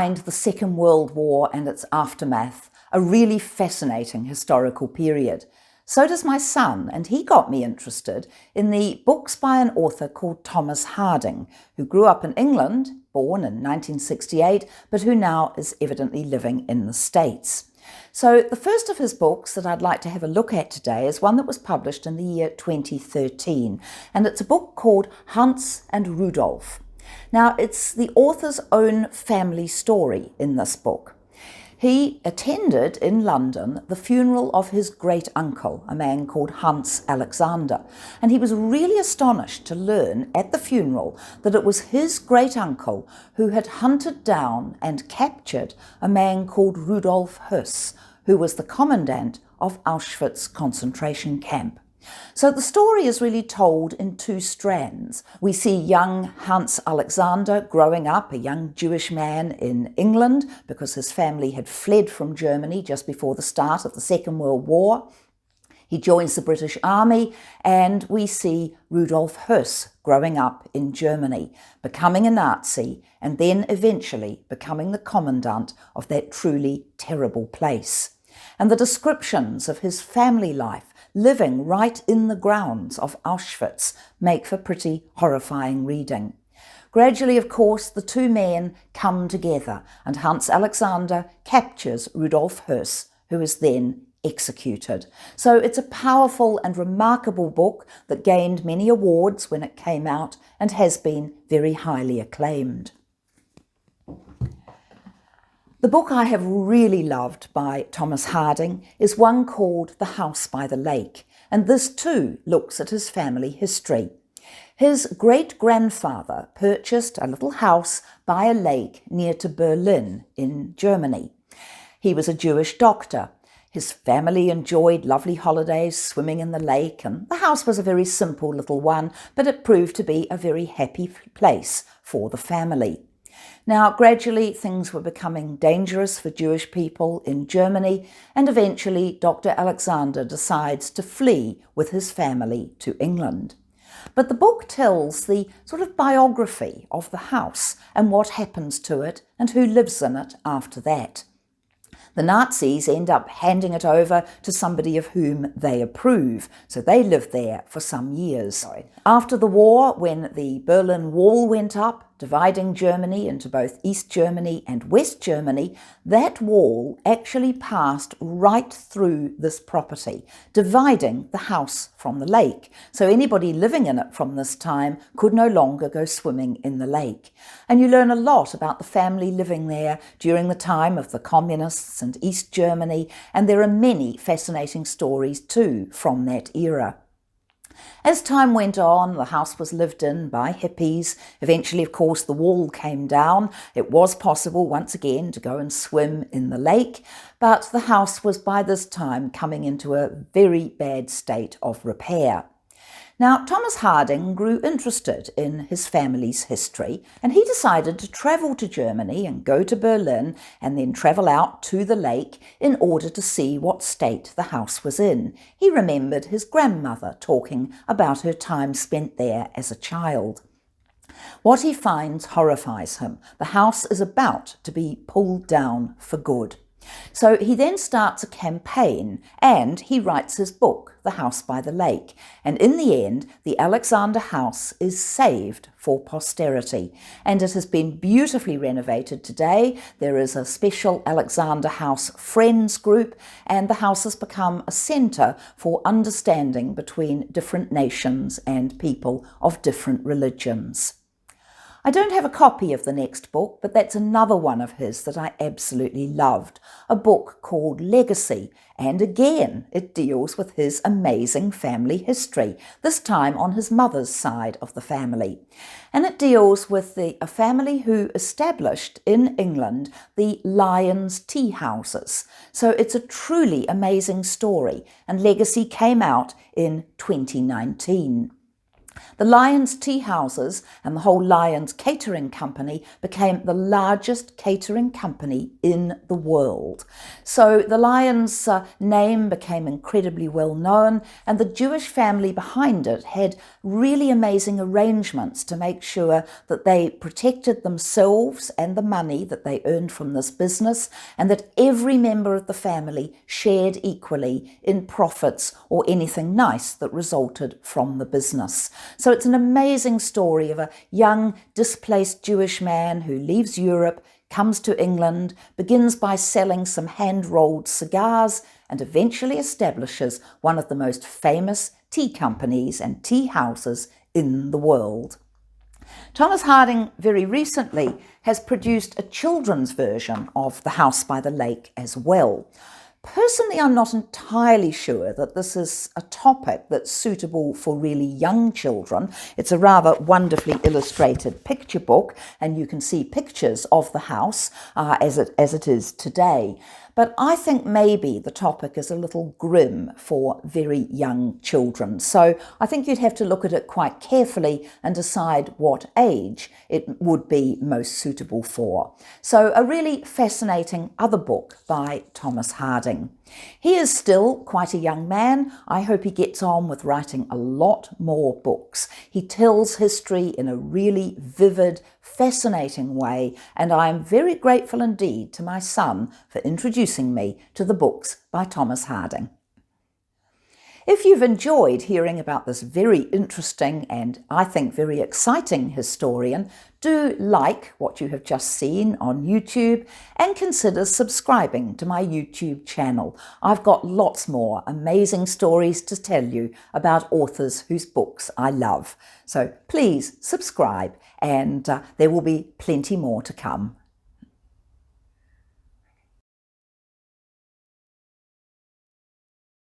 find the Second World War and its aftermath a really fascinating historical period. So does my son, and he got me interested in the books by an author called Thomas Harding, who grew up in England, born in 1968, but who now is evidently living in the States. So the first of his books that I'd like to have a look at today is one that was published in the year 2013, and it's a book called Hanns and Rudolf. Now, it's the author's own family story in this book. He attended in London the funeral of his great-uncle, a man called Hanns Alexander, and he was really astonished to learn at the funeral that it was his great-uncle who had hunted down and captured a man called Rudolf Höss, who was the commandant of Auschwitz concentration camp. So the story is really told in two strands. We see young Hanns Alexander growing up, a young Jewish man in England, because his family had fled from Germany just before the start of the Second World War. He joins the British Army, and we see Rudolf Höss growing up in Germany, becoming a Nazi, and then eventually becoming the commandant of that truly terrible place. And the descriptions of his family life, living right in the grounds of Auschwitz, make for pretty horrifying reading. Gradually, of course, the two men come together, and Hanns Alexander captures Rudolf Höss, who is then executed. So it's a powerful and remarkable book that gained many awards when it came out and has been very highly acclaimed. The book I have really loved by Thomas Harding is one called The House by the Lake, and this too looks at his family history. His great-grandfather purchased a little house by a lake near to Berlin in Germany. He was a Jewish doctor. His family enjoyed lovely holidays swimming in the lake, and the house was a very simple little one, but it proved to be a very happy place for the family. Now, gradually things were becoming dangerous for Jewish people in Germany, and eventually Dr. Alexander decides to flee with his family to England. But the book tells the sort of biography of the house and what happens to it and who lives in it after that. The Nazis end up handing it over to somebody of whom they approve, so they lived there for some years. After the war, when the Berlin Wall went up, dividing Germany into both East Germany and West Germany, that wall actually passed right through this property, dividing the house from the lake. So anybody living in it from this time could no longer go swimming in the lake. And you learn a lot about the family living there during the time of the communists and East Germany, and there are many fascinating stories too from that era. As time went on, the house was lived in by hippies. Eventually, of course, the wall came down. It was possible once again to go and swim in the lake, but the house was by this time coming into a very bad state of repair. Now, Thomas Harding grew interested in his family's history, and he decided to travel to Germany and go to Berlin and then travel out to the lake in order to see what state the house was in. He remembered his grandmother talking about her time spent there as a child. What he finds horrifies him. The house is about to be pulled down for good. So he then starts a campaign and he writes his book, The House by the Lake. And in the end, the Alexander house is saved for posterity. And it has been beautifully renovated today. There is a special Alexander House Friends group, and the house has become a centre for understanding between different nations and people of different religions. I don't have a copy of the next book, but that's another one of his that I absolutely loved, a book called Legacy, and again it deals with his amazing family history, this time on his mother's side of the family. And it deals with a family who established in England the Lions tea houses. So it's a truly amazing story, and Legacy came out in 2019. The Lions tea houses and the whole Lions catering company became the largest catering company in the world. So the Lions name became incredibly well known, and the Jewish family behind it had really amazing arrangements to make sure that they protected themselves and the money that they earned from this business, and that every member of the family shared equally in profits or anything nice that resulted from the business. So it's an amazing story of a young, displaced Jewish man who leaves Europe, comes to England, begins by selling some hand-rolled cigars, and eventually establishes one of the most famous tea companies and tea houses in the world. Thomas Harding very recently has produced a children's version of The House by the Lake as well. Personally, I'm not entirely sure that this is a topic that's suitable for really young children. It's a rather wonderfully illustrated picture book, and you can see pictures of the house as it is today. But I think maybe the topic is a little grim for very young children. So I think you'd have to look at it quite carefully and decide what age it would be most suitable for. So a really fascinating other book by Thomas Harding. He is still quite a young man. I hope he gets on with writing a lot more books. He tells history in a really vivid, fascinating way, and I am very grateful indeed to my son for introducing me to the books by Thomas Harding. If you've enjoyed hearing about this very interesting and I think very exciting historian, do like what you have just seen on YouTube and consider subscribing to my YouTube channel. I've got lots more amazing stories to tell you about authors whose books I love. So please subscribe, and there will be plenty more to come.